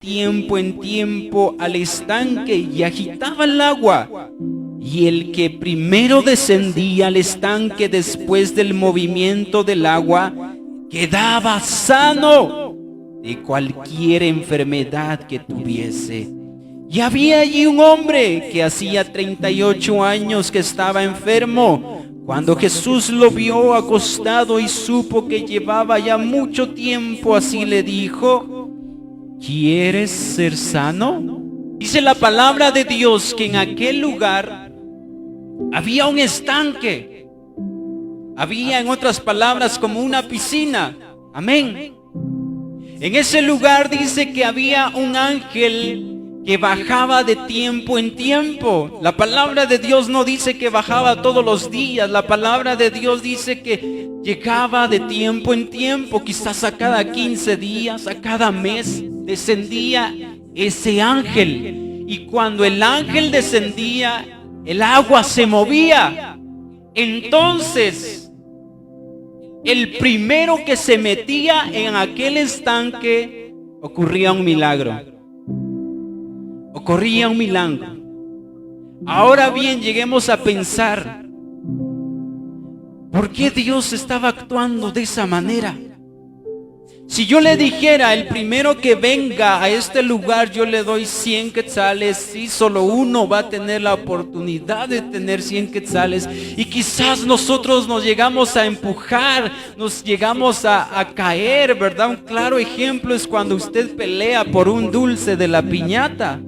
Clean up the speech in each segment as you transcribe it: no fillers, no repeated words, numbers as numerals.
tiempo en tiempo al estanque y agitaba el agua. Y el que primero descendía al estanque después del movimiento del agua, quedaba sano de cualquier enfermedad que tuviese. Y había allí un hombre que hacía 38 años que estaba enfermo. Cuando Jesús lo vio acostado y supo que llevaba ya mucho tiempo así, le dijo: ¿quieres ser sano? Dice la palabra de Dios que en aquel lugar había un estanque. Había, en otras palabras, como una piscina. Amén. En ese lugar dice que había un ángel que bajaba de tiempo en tiempo. La palabra de Dios no dice que bajaba todos los días. La palabra de Dios dice que llegaba de tiempo en tiempo. Quizás a cada 15 días, a cada mes, descendía ese ángel. Y cuando el ángel descendía, el agua se movía. Entonces, el primero que se metía en aquel estanque, ocurría un milagro. Ocurría un milagro. Ahora bien, lleguemos a pensar, ¿por qué Dios estaba actuando de esa manera? Si yo le dijera, el primero que venga a este lugar, yo le doy 100 quetzales, y solo uno va a tener la oportunidad de tener 100 quetzales, y quizás nosotros nos llegamos a empujar, nos llegamos a caer, ¿verdad? Un claro ejemplo es cuando usted pelea por un dulce de la piñata.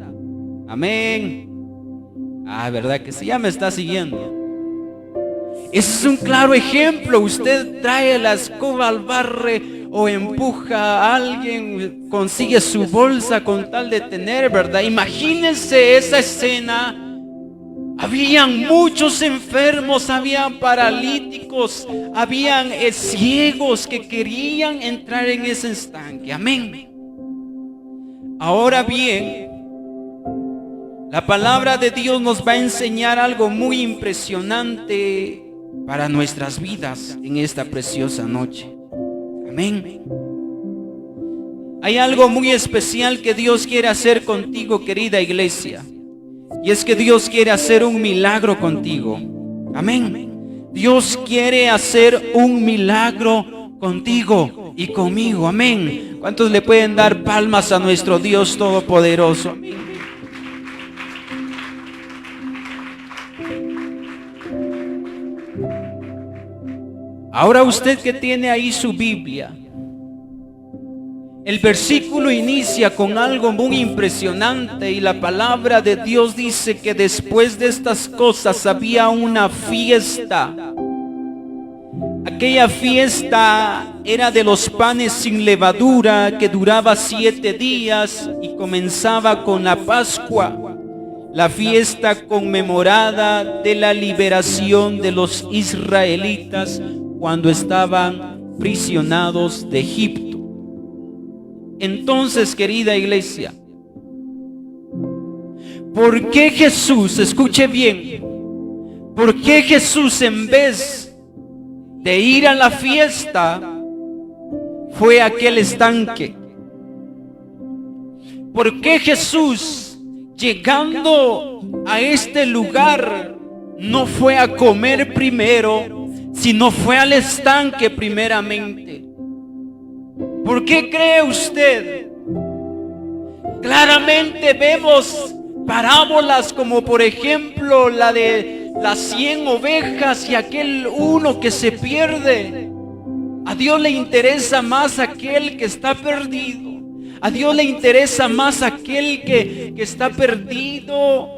Amén. ¿Verdad que sí? Ya me está siguiendo. Ese es un claro ejemplo. Usted trae la escoba al barre o empuja a alguien, consigue su bolsa con tal de tener, ¿verdad? Imagínense esa escena. Habían muchos enfermos, habían paralíticos, habían ciegos que querían entrar en ese estanque. Amén. Ahora bien, la palabra de Dios nos va a enseñar algo muy impresionante para nuestras vidas en esta preciosa noche. Amén. Hay algo muy especial que Dios quiere hacer contigo, querida iglesia. Y es que Dios quiere hacer un milagro contigo. Amén. Dios quiere hacer un milagro contigo y conmigo. Amén. ¿Cuántos le pueden dar palmas a nuestro Dios Todopoderoso? Amén. Ahora usted que tiene ahí su Biblia, el versículo inicia con algo muy impresionante y la palabra de Dios dice que después de estas cosas había una fiesta. Aquella fiesta era de los panes sin levadura que duraba 7 días y comenzaba con la Pascua, la fiesta conmemorada de la liberación de los israelitas cuando estaban prisioneros de Egipto. Entonces, querida iglesia, ¿por qué Jesús, escuche bien, por qué Jesús en vez de ir a la fiesta fue a aquel estanque? ¿Por qué Jesús, llegando a este lugar, no fue a comer primero, sino fue al estanque primeramente? ¿Por qué cree usted? Claramente vemos parábolas como por ejemplo la de las 100 ovejas y aquel uno que se pierde. A Dios le interesa más aquel que está perdido. A Dios le interesa más aquel que está perdido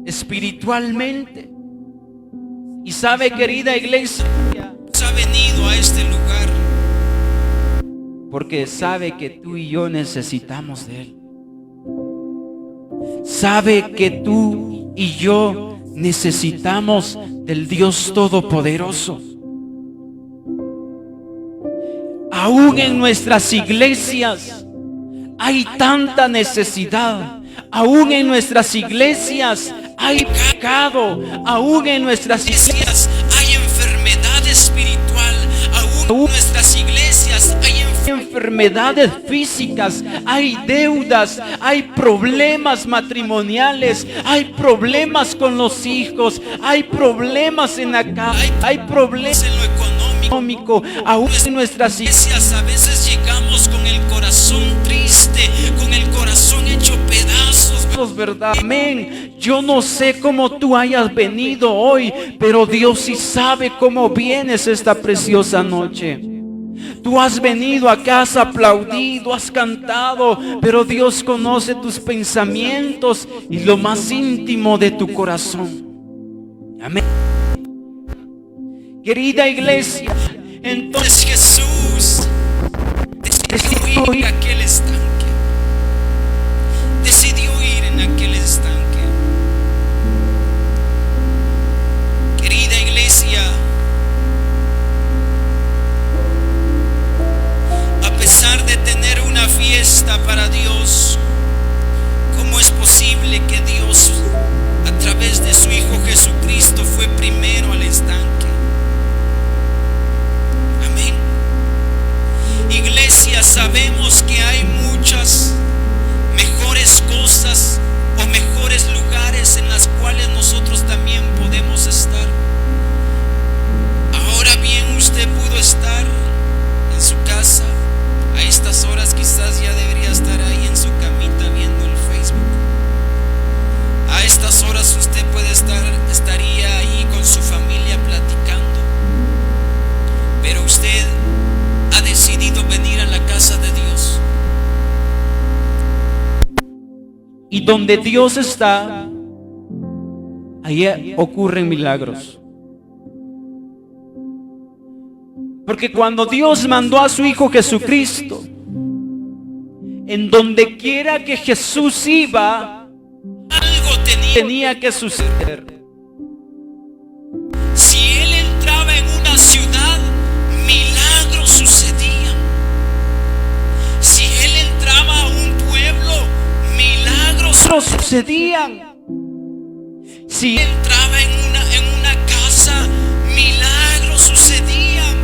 espiritualmente. Y sabe, querida iglesia, ha venido a este lugar porque sabe que tú y yo necesitamos de Él. Sabe que tú y yo necesitamos del Dios Todopoderoso. Aún en nuestras iglesias hay tanta necesidad. Aún en nuestras iglesias hay pecado. Aún en nuestras iglesias hay enfermedad espiritual. Aún en nuestras iglesias hay enfermedad enfermedades físicas, hay deudas, hay problemas matrimoniales, hay problemas con los hijos, hay problemas en la casa, hay problemas en lo económico, aún en nuestras iglesias a veces llegamos con el corazón triste, con el corazón hecho pedazos, ¿verdad? Amén. Yo no sé cómo tú hayas venido hoy, pero Dios sí sabe cómo vienes esta preciosa noche. Tú has venido acá, has aplaudido, has cantado, pero Dios conoce tus pensamientos y lo más íntimo de tu corazón. Amén. Querida iglesia, entonces Jesús decidió ir a aquel estanque. Decidió ir en aquel estanque. Querida iglesia, a pesar de tener una fiesta para Dios, ¿cómo es posible que Dios, a través de su Hijo Jesucristo, fue primero al estanque? Amén. Iglesia, sabemos que hay muchas mejores cosas o mejores lugares en las cuales nosotros también podemos estar. Ahora bien, usted pudo estar en su casa. A estas horas quizás ya debería estar ahí en su camita viendo el Facebook. A estas horas usted estaría ahí con su familia platicando. Pero usted ha decidido venir a la casa de Dios. Y donde Dios está, ahí ocurren milagros. Porque cuando Dios mandó a su Hijo Jesucristo, en donde quiera que Jesús iba, algo tenía que suceder. Si Él entraba en una ciudad, milagros sucedían. Si Él entraba a un pueblo, milagros sucedían. Si Él entraba en una casa, milagros sucedían.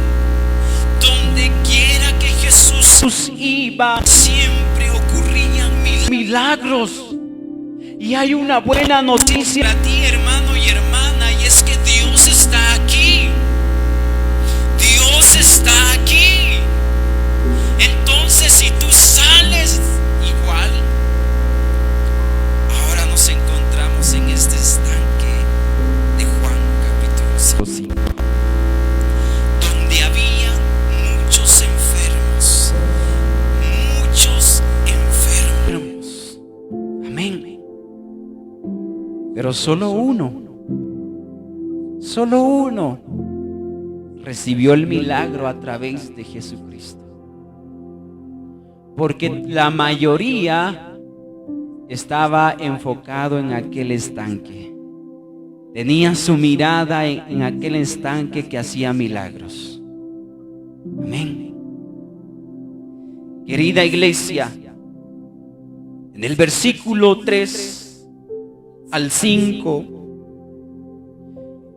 Donde quiera que Jesús iba, siempre ocurrían milagros. Y hay una buena noticia para ti, hermano y hermana, y es que Dios está aquí. Dios está aquí. Entonces, si tú sales igual, ahora nos encontramos en este estanque de Juan capítulo 5, donde había muchos enfermos. Amén. Pero solo uno recibió el milagro a través de Jesucristo. Porque la mayoría estaba enfocado en aquel estanque. Tenía su mirada en aquel estanque que hacía milagros. Amén. Querida iglesia, en el versículo 3 al 5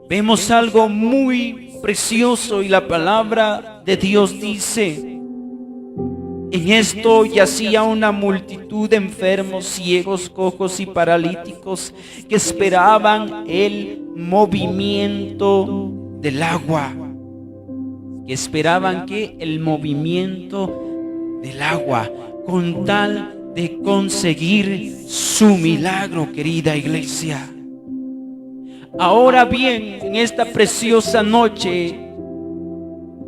vemos algo muy precioso y la palabra de Dios dice: en esto yacía una multitud de enfermos, ciegos, cojos y paralíticos que esperaban el movimiento del agua. Que esperaban que el movimiento del agua, con tal de conseguir su milagro, querida iglesia. Ahora bien, en esta preciosa noche,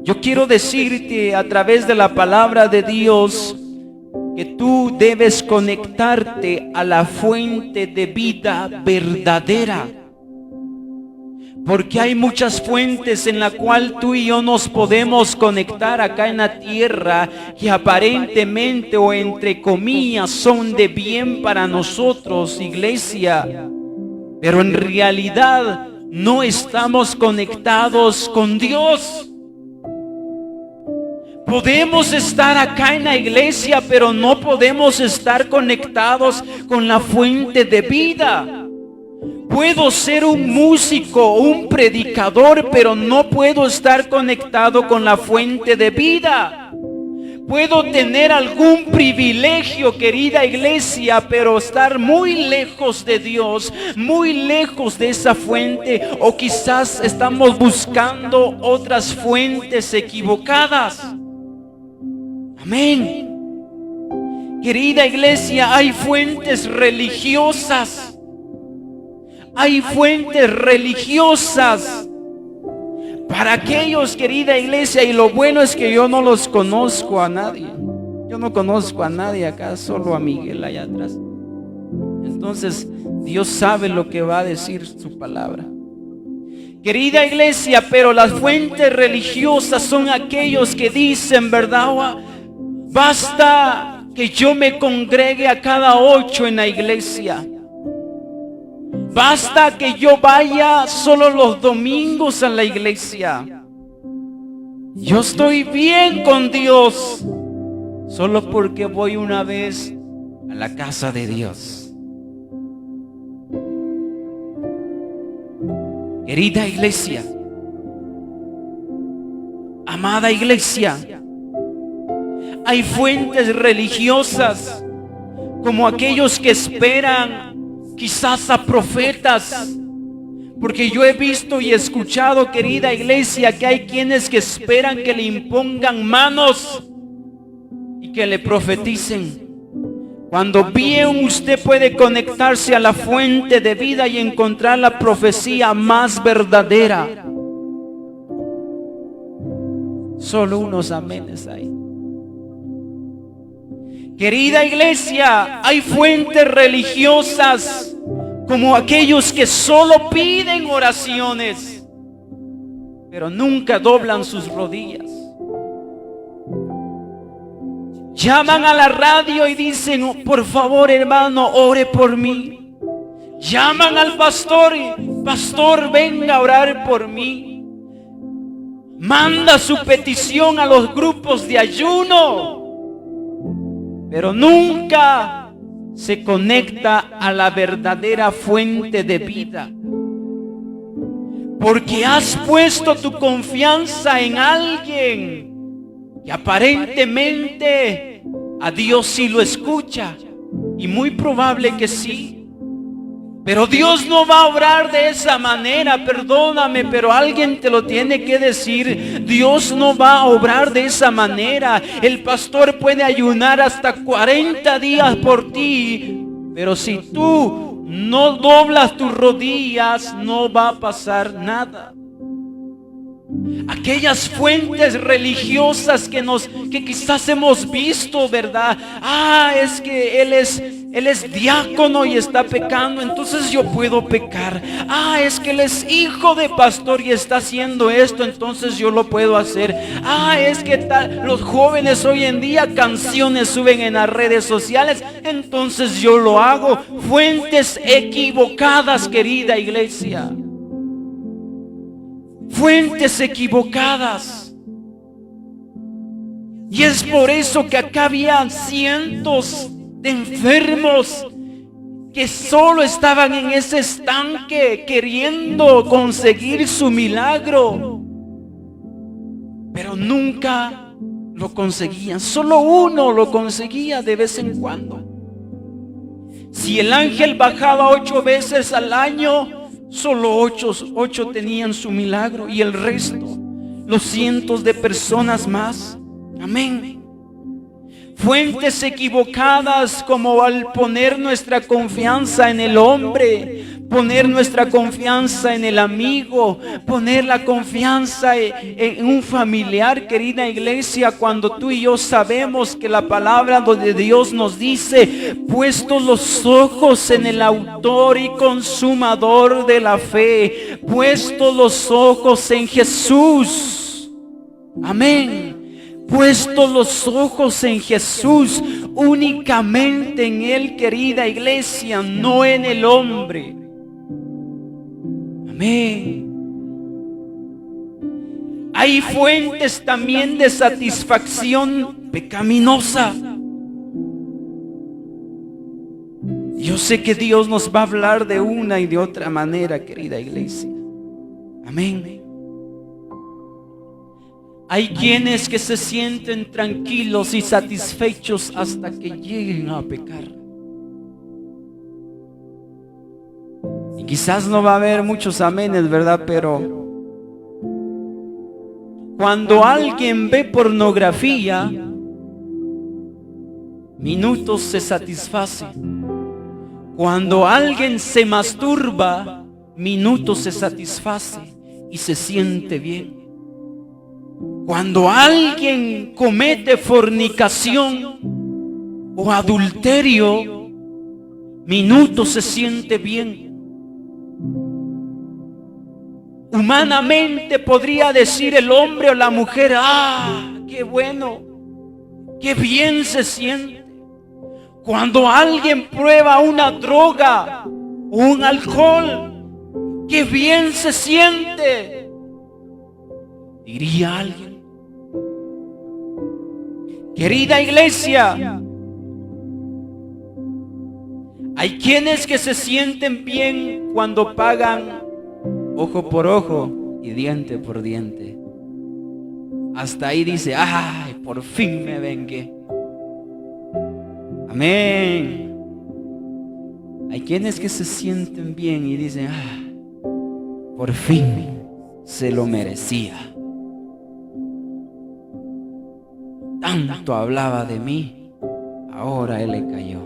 yo quiero decirte a través de la palabra de Dios que tú debes conectarte a la fuente de vida verdadera. Porque hay muchas fuentes en la cual tú y yo nos podemos conectar acá en la tierra que aparentemente o entre comillas son de bien para nosotros, iglesia. Pero en realidad no estamos conectados con Dios. Podemos estar acá en la iglesia, pero no podemos estar conectados con la fuente de vida. Puedo ser un músico, un predicador, pero no puedo estar conectado con la fuente de vida. Puedo tener algún privilegio, querida iglesia, pero estar muy lejos de Dios, muy lejos de esa fuente, o quizás estamos buscando otras fuentes equivocadas. Amén. Querida iglesia, hay fuentes religiosas. Hay fuentes religiosas para aquellos, querida iglesia, y lo bueno es que yo no los conozco a nadie. Yo no conozco a nadie acá, solo a Miguel allá atrás. Entonces, Dios sabe lo que va a decir su palabra. Querida iglesia, pero las fuentes religiosas son aquellos que dicen, ¿verdad? Basta que yo me congregue a cada 8 en la iglesia. Basta que yo vaya solo los domingos a la iglesia. Yo estoy bien con Dios solo porque voy una vez a la casa de Dios. Querida iglesia, amada iglesia, hay fuentes religiosas como aquellos que esperan quizás a profetas, porque yo he visto y escuchado, querida iglesia, que hay quienes que esperan que le impongan manos y que le profeticen. Cuando bien usted puede conectarse a la fuente de vida y encontrar la profecía más verdadera. Solo unos amenes hay. Querida iglesia, hay fuentes religiosas como aquellos que solo piden oraciones, pero nunca doblan sus rodillas. Llaman a la radio y dicen, por favor hermano, ore por mí. Llaman al pastor y, pastor, venga a orar por mí. Manda su petición a los grupos de ayuno, pero nunca se conecta a la verdadera fuente de vida. Porque has puesto tu confianza en alguien que aparentemente a Dios sí lo escucha, y muy probable que sí. Pero Dios no va a obrar de esa manera, perdóname, pero alguien te lo tiene que decir. Dios no va a obrar de esa manera. El pastor puede ayunar hasta 40 días por ti, pero si tú no doblas tus rodillas, no va a pasar nada. Aquellas fuentes religiosas que quizás hemos visto, ¿verdad? Es que él es diácono y está pecando, entonces yo puedo pecar. Es que él es hijo de pastor y está haciendo esto, entonces yo lo puedo hacer. Es que los jóvenes hoy en día canciones suben en las redes sociales, entonces yo lo hago. Fuentes equivocadas, querida iglesia. Fuentes equivocadas. Y es por eso que acá había cientos de enfermos que solo estaban en ese estanque queriendo conseguir su milagro, pero nunca lo conseguían. Solo uno lo conseguía de vez en cuando. Si el ángel bajaba 8 veces al año, solo 8 tenían su milagro, y el resto, los cientos de personas más. Amén. Fuentes equivocadas como al poner nuestra confianza en el hombre, poner nuestra confianza en el amigo, poner la confianza en un familiar, querida iglesia, cuando tú y yo sabemos que la palabra de Dios nos dice, puestos los ojos en el autor y consumador de la fe, puestos los ojos en Jesús. Amén. Puestos los ojos en Jesús, únicamente en Él, querida iglesia, no en el hombre. Amén. Hay fuentes también de satisfacción pecaminosa. Yo sé que Dios nos va a hablar de una y de otra manera, querida iglesia. Amén. Hay quienes que se sienten tranquilos y satisfechos hasta que lleguen a pecar. Y quizás no va a haber muchos amenes, ¿verdad? Pero cuando alguien ve pornografía, minutos se satisface. Cuando alguien se masturba, minutos se satisface y se siente bien. Cuando alguien comete fornicación o adulterio, minutos se siente bien. Humanamente podría decir el hombre o la mujer: ¡ah, qué bueno! ¡Qué bien se siente! Cuando alguien prueba una droga o un alcohol, ¡qué bien se siente! Diría alguien. Querida iglesia, hay quienes que se sienten bien cuando pagan ojo por ojo y diente por diente. Hasta ahí dice: ¡ay, por fin me vengué! Amén. Hay quienes que se sienten bien y dicen: ¡ah, por fin se lo merecía! Tanto hablaba de mí, ahora él le cayó.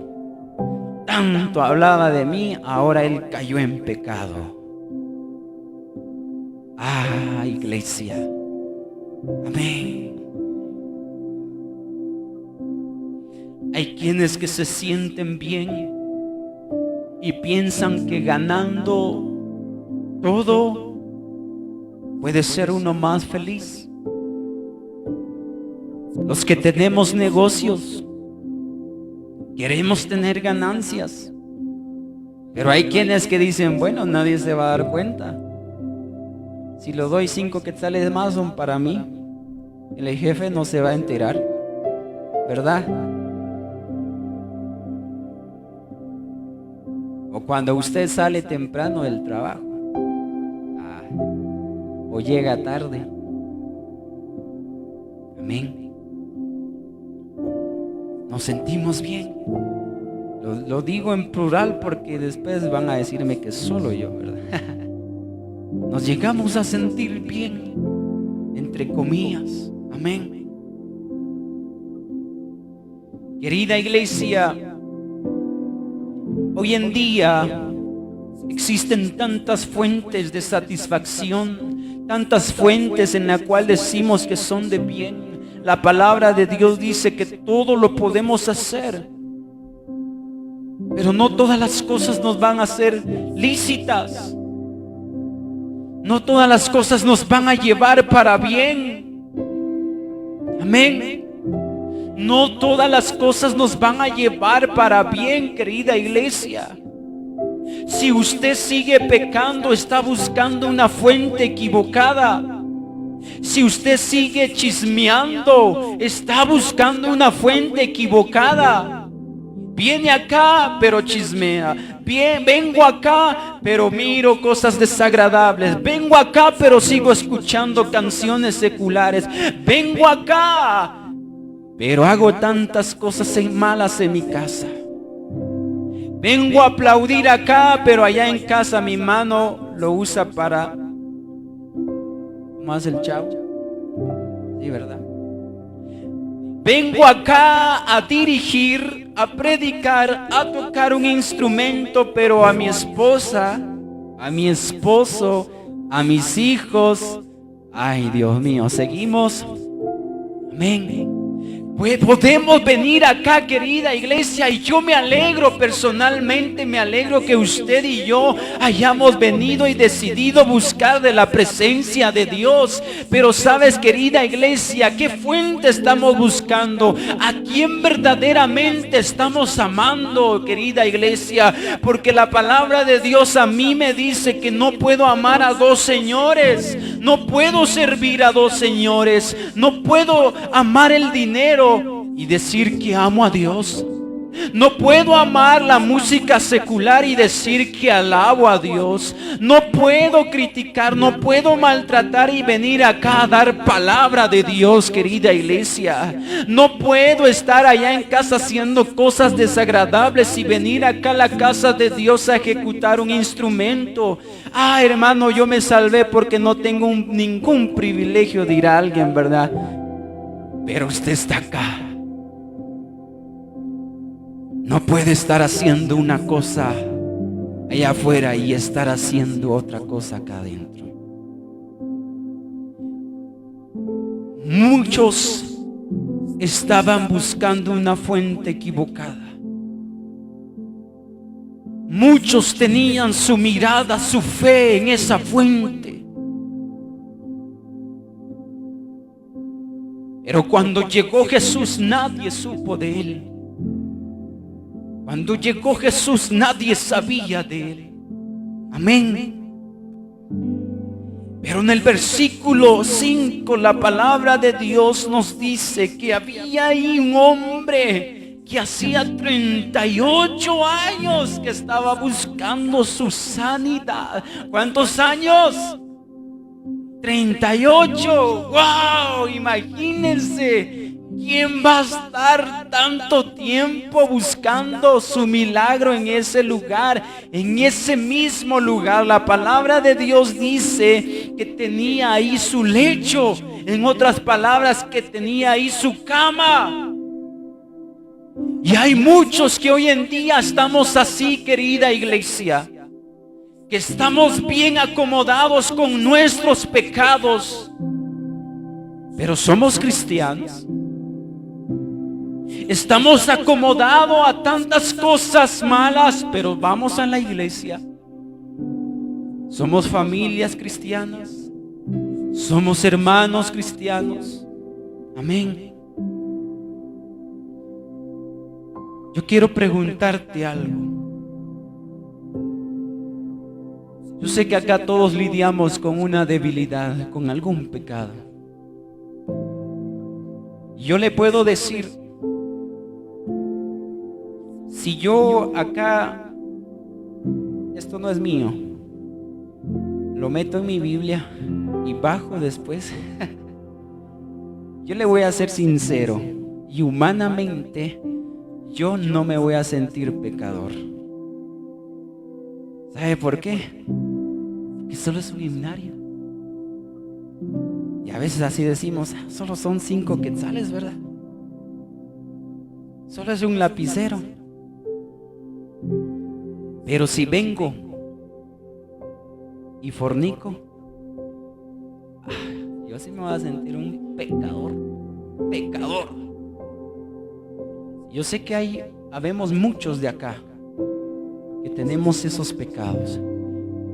Tanto hablaba de mí, ahora él cayó en pecado. Ah, iglesia. Amén. Hay quienes que se sienten bien y piensan que ganando todo puede ser uno más feliz. Los que tenemos negocios queremos tener ganancias, pero hay quienes que dicen: bueno, nadie se va a dar cuenta. Si lo doy 5 quetzales más son para mí, el jefe no se va a enterar, ¿verdad? O cuando usted sale temprano del trabajo, o llega tarde. Amén. Nos sentimos bien. Lo digo en plural porque después van a decirme que solo yo, ¿verdad? Nos llegamos a sentir bien, entre comillas. Amén. Querida iglesia, hoy en día existen tantas fuentes de satisfacción, tantas fuentes en las cuales decimos que son de bien. La palabra de Dios dice que todo lo podemos hacer, pero no todas las cosas nos van a ser lícitas. No todas las cosas nos van a llevar para bien. Amén. No todas las cosas nos van a llevar para bien, querida iglesia. Si usted sigue pecando, está buscando una fuente equivocada. Si usted sigue chismeando, está buscando una fuente equivocada. Viene acá, pero chismea. Vengo acá, pero miro cosas desagradables. Vengo acá, pero sigo escuchando canciones seculares. Vengo acá, pero hago tantas cosas malas en mi casa. Vengo a aplaudir acá, pero allá en casa mi mano lo usa para... más el chavo. Sí, ¿verdad? Vengo acá a dirigir, a predicar, a tocar un instrumento, pero a mi esposa, a mi esposo, a mis hijos, ay Dios mío, seguimos. Amén. Pues podemos venir acá, querida iglesia, y yo me alegro personalmente, me alegro que usted y yo hayamos venido y decidido buscar de la presencia de Dios. Pero sabes, querida iglesia, ¿qué fuente estamos buscando? ¿A quién verdaderamente estamos amando, querida iglesia? Porque la palabra de Dios a mí me dice que no puedo amar a dos señores, no puedo servir a dos señores, no puedo amar el dinero y decir que amo a Dios. No puedo amar la música secular y decir que alabo a Dios. No puedo criticar, no puedo maltratar y venir acá a dar palabra de Dios, querida iglesia. No puedo estar allá en casa haciendo cosas desagradables y venir acá a la casa de Dios a ejecutar un instrumento. Ah, hermano, yo me salvé porque no tengo ningún privilegio de ir a alguien, ¿verdad? Pero usted está acá. No puede estar haciendo una cosa allá afuera y estar haciendo otra cosa acá adentro. Muchos estaban buscando una fuente equivocada. Muchos tenían su mirada, su fe en esa fuente. Pero cuando llegó Jesús, nadie supo de Él. Cuando llegó Jesús, nadie sabía de Él. Amén. Pero en el versículo 5, la palabra de Dios nos dice que había ahí un hombre que hacía 38 años que estaba buscando su sanidad. ¿Cuántos años? 38. ¡Wow! Imagínense. ¿Quién va a estar tanto tiempo buscando su milagro en ese lugar? En ese mismo lugar, la palabra de Dios dice que tenía ahí su lecho. En otras palabras, que tenía ahí su cama. Y hay muchos que hoy en día estamos así, querida iglesia, que estamos bien acomodados con nuestros pecados, pero somos cristianos. Estamos acomodados a tantas cosas malas, pero vamos a la iglesia. Somos familias cristianas. Somos hermanos cristianos. Amén. Yo quiero preguntarte algo. Yo sé que acá todos lidiamos con una debilidad, con algún pecado. Yo le puedo decir, si yo acá, esto no es mío, lo meto en mi Biblia y bajo después, yo le voy a ser sincero, y humanamente yo no me voy a sentir pecador. ¿Sabe por qué? Porque solo es un himnario. Y a veces así decimos, solo son 5 quetzales, ¿verdad? Solo es un lapicero. Pero si vengo y fornico, yo sí me voy a sentir un pecador. Yo sé que habemos muchos de acá que tenemos esos pecados.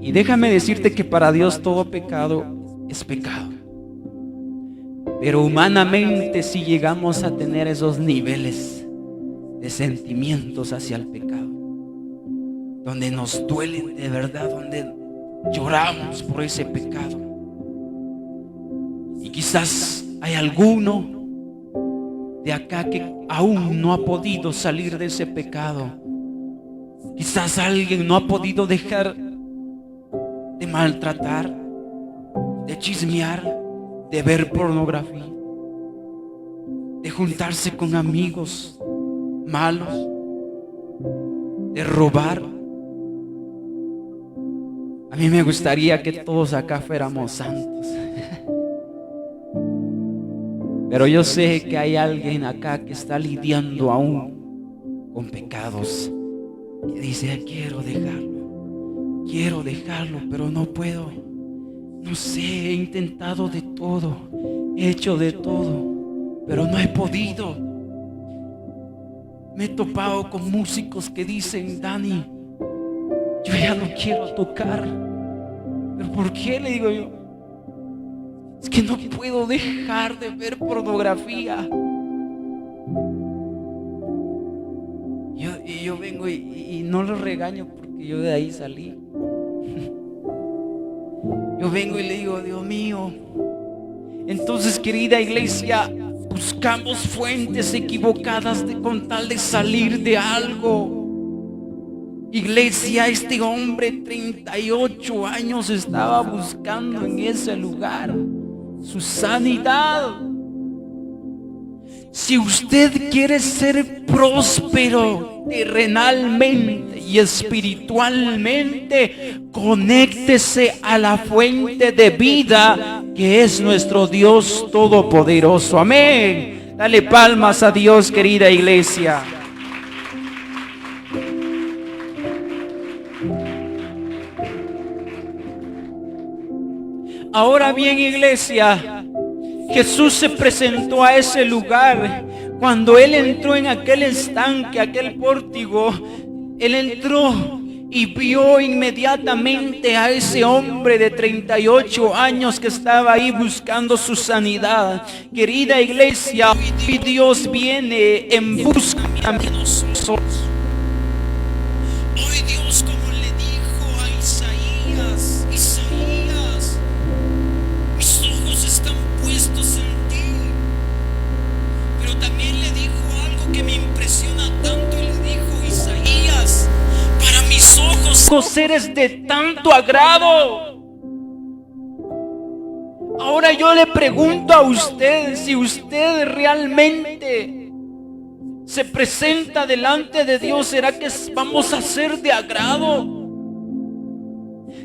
Y déjame decirte que para Dios todo pecado es pecado. Pero humanamente si llegamos a tener esos niveles de sentimientos hacia el pecado, donde nos duelen de verdad, donde lloramos por ese pecado. Y quizás hay alguno de acá que aún no ha podido salir de ese pecado. Quizás alguien no ha podido dejar de maltratar, de chismear, de ver pornografía, de juntarse con amigos malos, de robar. A mí me gustaría que todos acá fuéramos santos. Pero yo sé que hay alguien acá que está lidiando aún con pecados, que dice, quiero dejarlo, pero no puedo. No sé, he intentado de todo, he hecho de todo, pero no he podido. Me he topado con músicos que dicen, Dani, yo ya no quiero tocar. ¿Pero por qué? Le digo yo. Es que no puedo dejar de ver pornografía. Yo vengo y no lo regaño porque yo de ahí salí. Yo vengo y le digo, Dios mío. Entonces, querida iglesia, buscamos fuentes equivocadas con tal de salir de algo. Iglesia, este hombre 38 años estaba buscando en ese lugar su sanidad. Si usted quiere ser próspero terrenalmente y espiritualmente, conéctese a la fuente de vida que es nuestro Dios Todopoderoso. Amén. Dale palmas a Dios, querida iglesia. Ahora bien, iglesia, Jesús se presentó a ese lugar. Cuando Él entró en aquel estanque, aquel pórtico, Él entró y vio inmediatamente a ese hombre de 38 años que estaba ahí buscando su sanidad. Querida iglesia, hoy Dios viene en busca de nosotros. Hoy Dios, como le dijo a Isaías, mis ojos están puestos en ti. Pero también le dijo algo que me impresiona tanto, y le dijo: Isaías, para mis ojos eres de tanto agrado. Ahora yo le pregunto a usted, si usted realmente se presenta delante de Dios, ¿será que vamos a ser de agrado?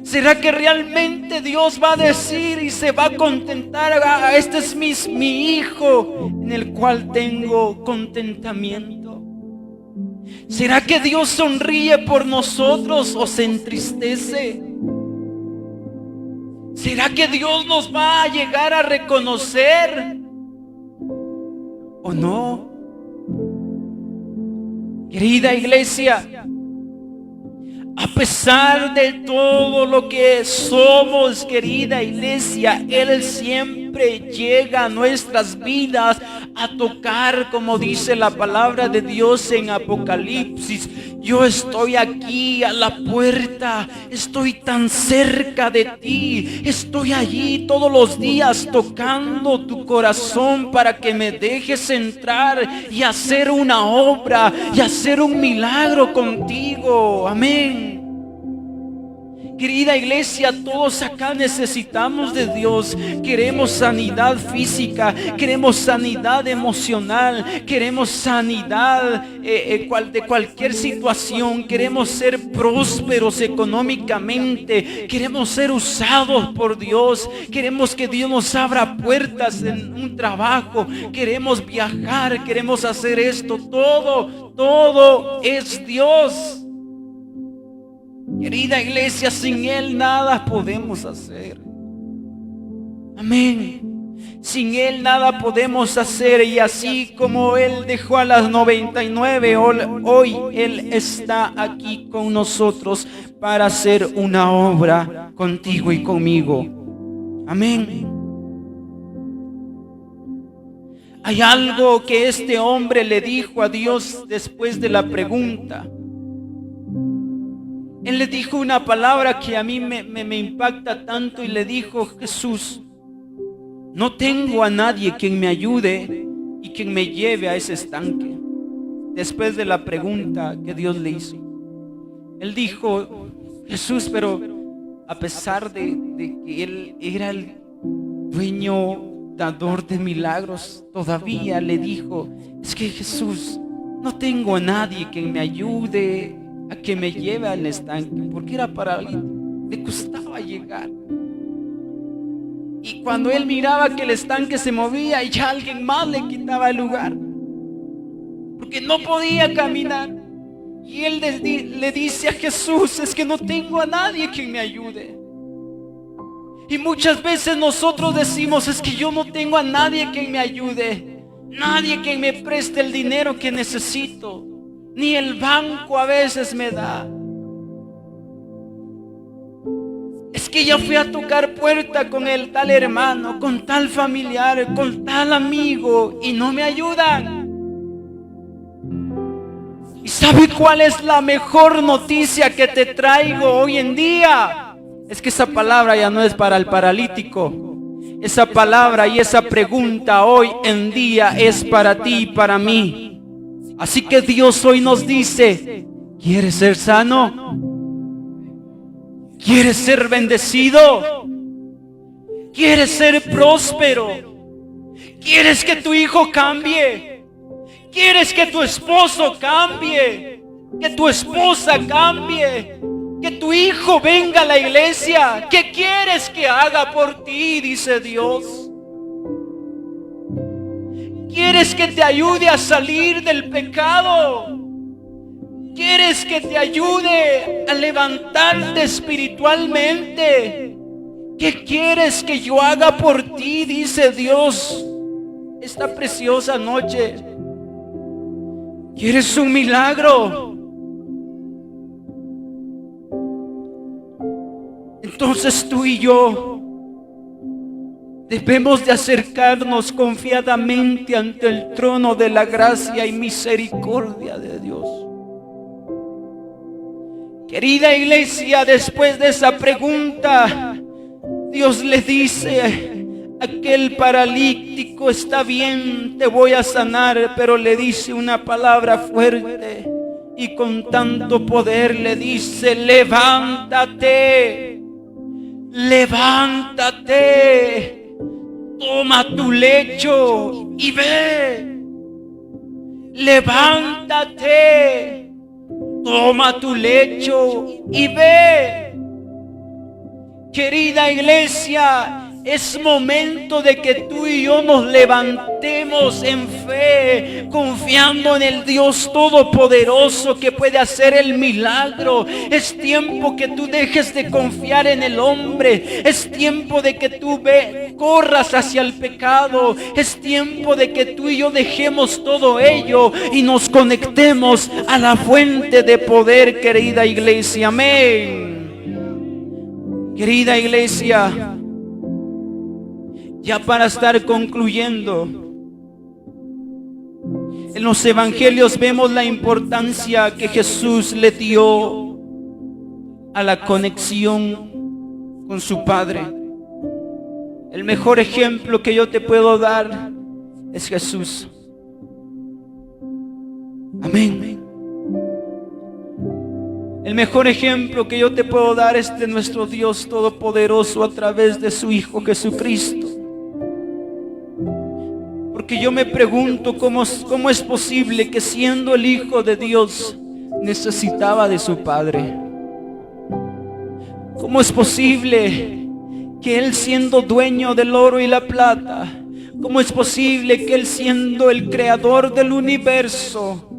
¿Será que realmente Dios va a decir y se va a contentar? Este es mi hijo en el cual tengo contentamiento. ¿Será que Dios sonríe por nosotros o se entristece? ¿Será que Dios nos va a llegar a reconocer o no? Querida iglesia, a pesar de todo lo que somos, querida iglesia, Él siempre llega a nuestras vidas a tocar, como dice la palabra de Dios en Apocalipsis: yo estoy aquí a la puerta, estoy tan cerca de ti, estoy allí todos los días tocando tu corazón para que me dejes entrar y hacer una obra y hacer un milagro contigo. Amén. Querida iglesia, todos acá necesitamos de Dios. Queremos sanidad física, queremos sanidad emocional, queremos sanidad de cualquier situación. Queremos ser prósperos económicamente, queremos ser usados por Dios, queremos que Dios nos abra puertas en un trabajo, queremos viajar, queremos hacer esto. Todo es Dios. Querida iglesia, sin Él nada podemos hacer. Amén. Sin Él nada podemos hacer. Y así como Él dejó a las 99, hoy Él está aquí con nosotros para hacer una obra contigo y conmigo. Amén. Hay algo que este hombre le dijo a Dios después de la pregunta. Él le dijo una palabra que a mí me impacta tanto, y le dijo: Jesús, no tengo a nadie quien me ayude y quien me lleve a ese estanque. Después de la pregunta que Dios le hizo, él dijo: Jesús, pero a pesar de que Él era el dueño, dador de milagros, todavía le dijo: es que Jesús, no tengo a nadie quien me ayude, a que me lleve al estanque, porque era paralítico, le costaba llegar. Y cuando él miraba que el estanque se movía, y ya alguien más le quitaba el lugar, porque no podía caminar. Y él le dice a Jesús: es que no tengo a nadie quien me ayude. Y muchas veces nosotros decimos: es que yo no tengo a nadie quien me ayude, nadie quien me preste el dinero que necesito, ni el banco a veces me da. Es que ya fui a tocar puerta con el tal hermano, con tal familiar, con tal amigo, y no me ayudan. ¿Y sabe cuál es la mejor noticia que te traigo hoy en día? Es que esa palabra ya no es para el paralítico. esa palabra y esa pregunta hoy en día es para ti y para mí. Así que Dios hoy nos dice: ¿quieres ser sano? ¿Quieres ser bendecido? ¿Quieres ser próspero? ¿Quieres que tu hijo cambie? ¿Quieres que tu esposo cambie? ¿Que tu esposa cambie? ¿Que tu hijo venga a la iglesia? ¿Qué quieres que haga por ti? Dice Dios. ¿Quieres que te ayude a salir del pecado? ¿Quieres que te ayude a levantarte espiritualmente? ¿Qué quieres que yo haga por ti? Dice Dios esta preciosa noche. ¿Quieres un milagro? Entonces tú y yo debemos de acercarnos confiadamente ante el trono de la gracia y misericordia de Dios. Querida iglesia, después de esa pregunta, Dios le dice: aquel paralítico, está bien, te voy a sanar, pero le dice una palabra fuerte y con tanto poder, le dice: levántate, levántate, toma tu lecho y ve. Levántate, toma tu lecho y ve. Querida iglesia, es momento de que tú y yo nos levantemos en fe, confiando en el Dios Todopoderoso que puede hacer el milagro. Es tiempo que tú dejes de confiar en el hombre. Es tiempo de que tú corras hacia el pecado. Es tiempo de que tú y yo dejemos todo ello y nos conectemos a la fuente de poder, querida iglesia. Amén. Querida iglesia, ya para estar concluyendo, en los evangelios vemos la importancia que Jesús le dio a la conexión con su Padre. El mejor ejemplo que yo te puedo dar es Jesús. Amén. El mejor ejemplo que yo te puedo dar es de nuestro Dios Todopoderoso a través de su Hijo Jesucristo. Porque yo me pregunto cómo es posible que, siendo el Hijo de Dios, necesitaba de su Padre. ¿Cómo es posible que Él, siendo dueño del oro y la plata, cómo es posible que Él, siendo el creador del universo,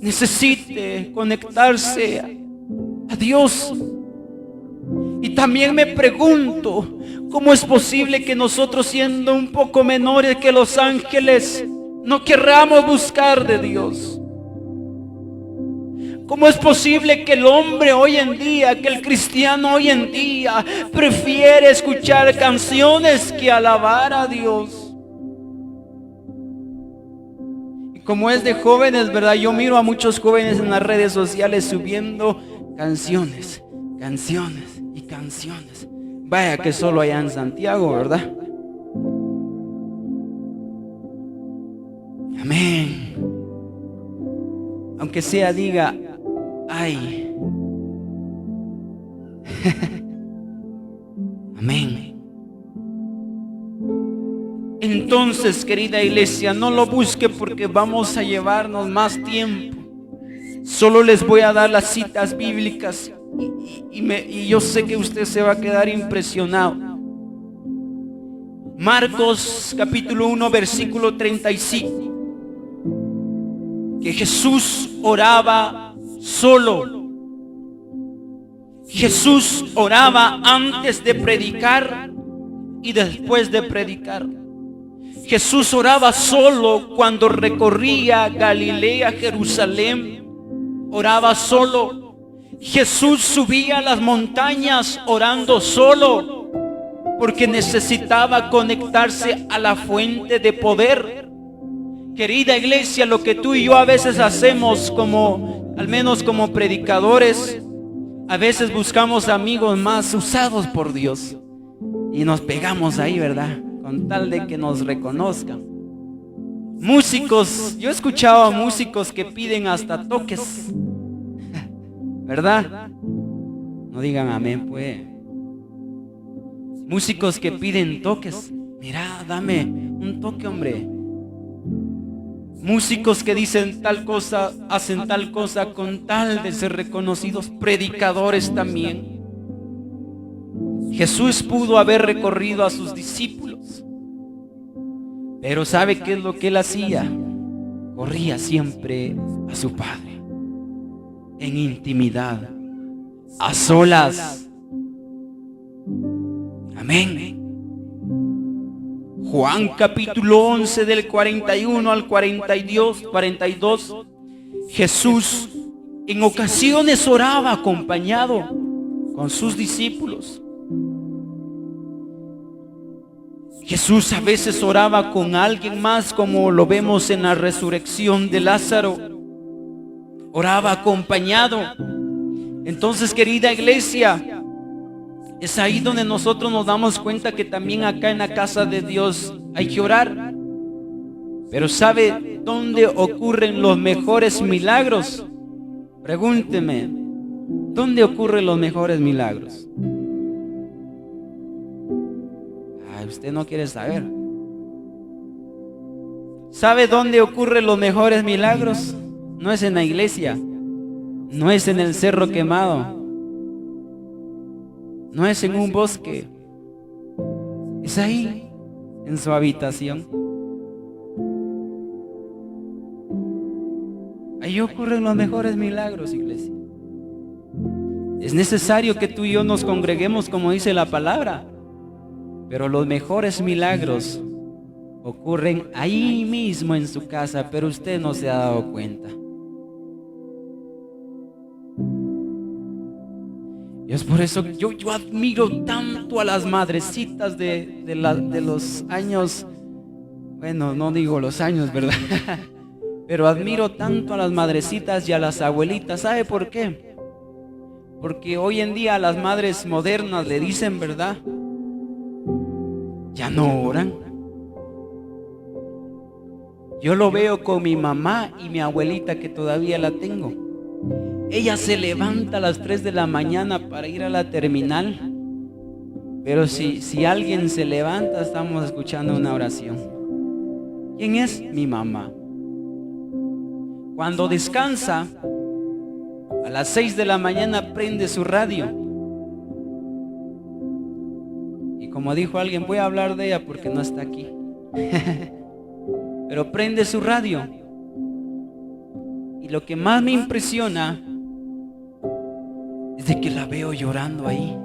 necesite conectarse a Dios? Y también me pregunto, ¿cómo es posible que nosotros, siendo un poco menores que los ángeles, no querramos buscar de Dios? ¿Cómo es posible que el hombre hoy en día, que el cristiano hoy en día, prefiere escuchar canciones que alabar a Dios? Y como es de jóvenes, ¿verdad? Yo miro a muchos jóvenes en las redes sociales subiendo canciones, canciones y canciones. Vaya que solo allá en Santiago, ¿verdad? Amén. Aunque sea, diga: ay. Amén. Entonces, querida iglesia, no lo busque porque vamos a llevarnos más tiempo. Solo les voy a dar las citas bíblicas y yo sé que usted se va a quedar impresionado. Marcos capítulo 1 versículo 35. Que Jesús oraba solo. Jesús oraba antes de predicar y después de predicar. Jesús oraba solo cuando recorría Galilea, Jerusalén. Oraba solo. Jesús subía a las montañas orando solo, porque necesitaba conectarse a la fuente de poder. Querida iglesia, lo que tú y yo a veces hacemos, al menos como predicadores, a veces buscamos amigos más usados por Dios. y nos pegamos ahí, ¿verdad? Con tal de que nos reconozcan. Músicos, yo he escuchado a músicos que piden hasta toques, ¿verdad? No digan amén, pues. Músicos que piden toques. Mira, dame un toque, hombre. Músicos que dicen tal cosa, hacen tal cosa con tal de ser reconocidos. Predicadores también. Jesús pudo haber recorrido a sus discípulos, pero ¿sabe qué es lo que él hacía? Corría siempre a su Padre, en intimidad, a solas. Amén. Juan capítulo 11 del 41 al 42, Jesús en ocasiones oraba acompañado con sus discípulos. Jesús a veces oraba con alguien más, como lo vemos en la resurrección de Lázaro. Oraba acompañado. Entonces, querida iglesia, es ahí donde nosotros nos damos cuenta que también acá en la casa de Dios hay que orar. Pero ¿sabe dónde ocurren los mejores milagros? Pregúnteme, ¿dónde ocurren los mejores milagros? Usted no quiere saber. ¿Sabe dónde ocurren los mejores milagros? No es en la iglesia, no es en el cerro quemado, no es en un bosque, es ahí, en su habitación. Ahí ocurren los mejores milagros, iglesia. Es necesario que tú y yo nos congreguemos como dice la palabra. Pero los mejores milagros ocurren ahí mismo en su casa, pero usted no se ha dado cuenta. Y es por eso que yo admiro tanto a las madrecitas de los años, bueno, no digo los años, ¿verdad? Pero admiro tanto a las madrecitas y a las abuelitas. ¿Sabe por qué? Porque hoy en día a las madres modernas le dicen, ¿verdad? Ya no oran. Yo lo veo con mi mamá y mi abuelita, que todavía la tengo. Ella se levanta a las 3 de la mañana para ir a la terminal. Pero si alguien se levanta, estamos escuchando una oración. ¿Quién es? Mi mamá. Cuando descansa, a las 6 de la mañana prende su radio. Como dijo alguien, voy a hablar de ella porque no está aquí. Pero prende su radio. Y lo que más me impresiona es de que la veo llorando ahí,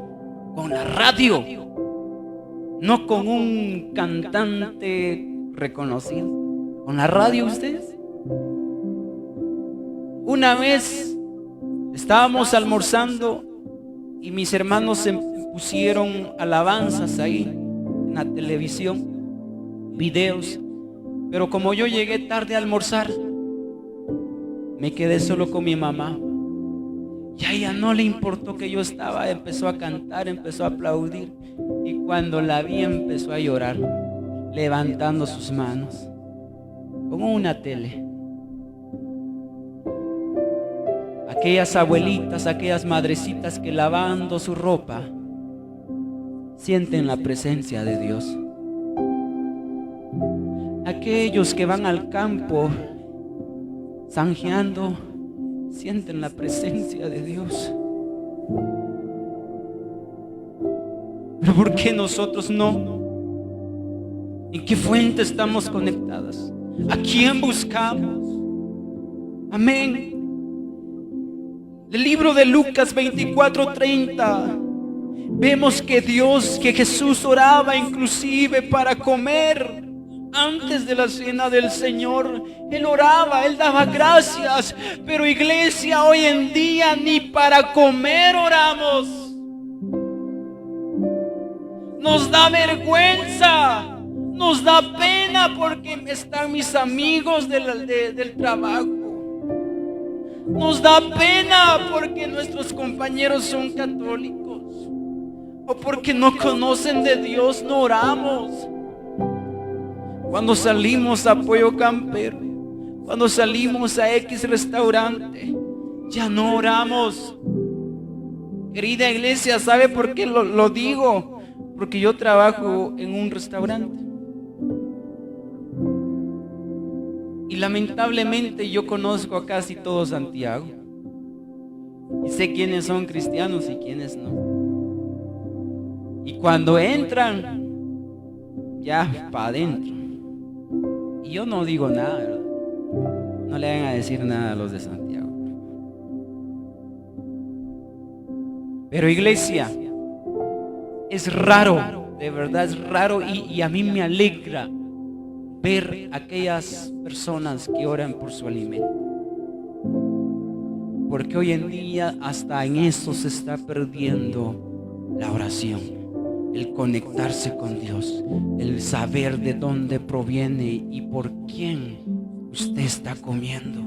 con la radio, no con un cantante reconocido, con la radio. Ustedes, una vez estábamos almorzando y mis hermanos se pusieron alabanzas ahí en la televisión, videos, pero como yo llegué tarde a almorzar, me quedé solo con mi mamá. Y a ella no le importó que yo estaba, empezó a cantar, empezó a aplaudir, y cuando la vi empezó a llorar, levantando sus manos, como una tele. Aquellas abuelitas, aquellas madrecitas que lavando su ropa sienten la presencia de Dios. Aquellos que van al campo zanjeando sienten la presencia de Dios. Pero ¿por qué nosotros no? ¿En qué fuente estamos conectadas? ¿A quién buscamos? Amén. El libro de Lucas 24:30, vemos que Jesús oraba inclusive para comer. Antes de la cena del Señor, Él oraba, Él daba gracias. Pero iglesia, hoy en día ni para comer oramos. Nos da vergüenza, nos da pena porque están mis amigos del trabajo. Nos da pena porque nuestros compañeros son católicos. o porque no conocen de Dios, no oramos. Cuando salimos a Pollo Campero, cuando salimos a X restaurante, ya no oramos. Querida iglesia, ¿sabe por qué lo digo? Porque yo trabajo en un restaurante. Y lamentablemente yo conozco a casi todo Santiago. Y sé quiénes son cristianos y quiénes no. Y cuando entran, ya para adentro. Y yo no digo nada, ¿verdad? No le vayan a decir nada a los de Santiago. Pero iglesia, es raro, de verdad es raro, y a mí me alegra ver aquellas personas que oran por su alimento. Porque hoy en día hasta en eso se está perdiendo la oración, el conectarse con Dios, el saber de dónde proviene y por quién usted está comiendo.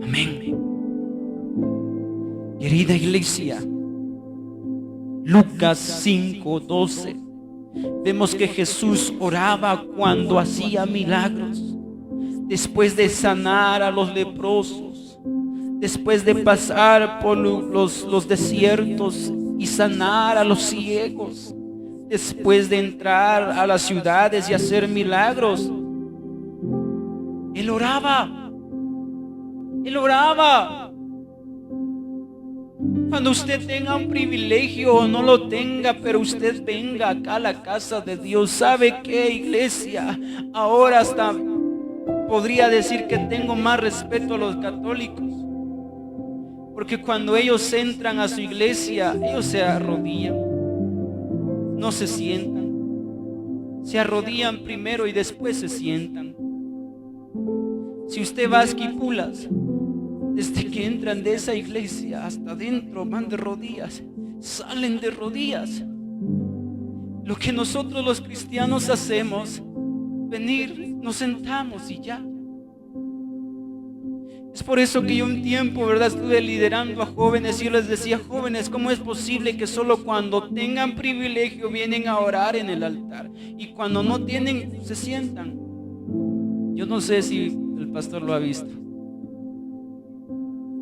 Amén. Querida iglesia, Lucas 5:12, vemos que Jesús oraba cuando hacía milagros, después de sanar a los leprosos, después de pasar por los desiertos y sanar a los ciegos, después de entrar a las ciudades y hacer milagros. Él oraba. Él oraba. Cuando usted tenga un privilegio o no lo tenga, pero usted venga acá a la casa de Dios, ¿sabe qué, iglesia? Ahora hasta podría decir que tengo más respeto a los católicos, porque cuando ellos entran a su iglesia, ellos se arrodillan, no se sientan, se arrodillan primero y después se sientan. Si usted va a Esquipulas, desde que entran de esa iglesia hasta adentro van de rodillas, salen de rodillas. Lo que nosotros los cristianos hacemos, venir, nos sentamos y ya. Es por eso que yo un tiempo, ¿verdad?, estuve liderando a jóvenes y yo les decía: jóvenes, ¿cómo es posible que solo cuando tengan privilegio vienen a orar en el altar y cuando no tienen se sientan? Yo no sé si el pastor lo ha visto,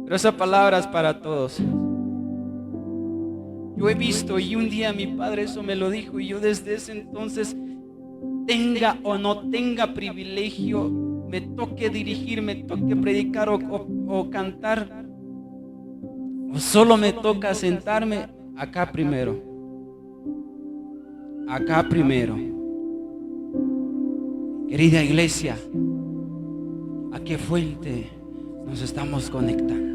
pero esa palabra es para todos. Yo he visto, y un día mi padre eso me lo dijo, y yo desde ese entonces, tenga o no tenga privilegio, me toque dirigir, me toque predicar o cantar, o solo me toca sentarme, acá primero. Acá primero. Querida iglesia, ¿a qué fuente nos estamos conectando?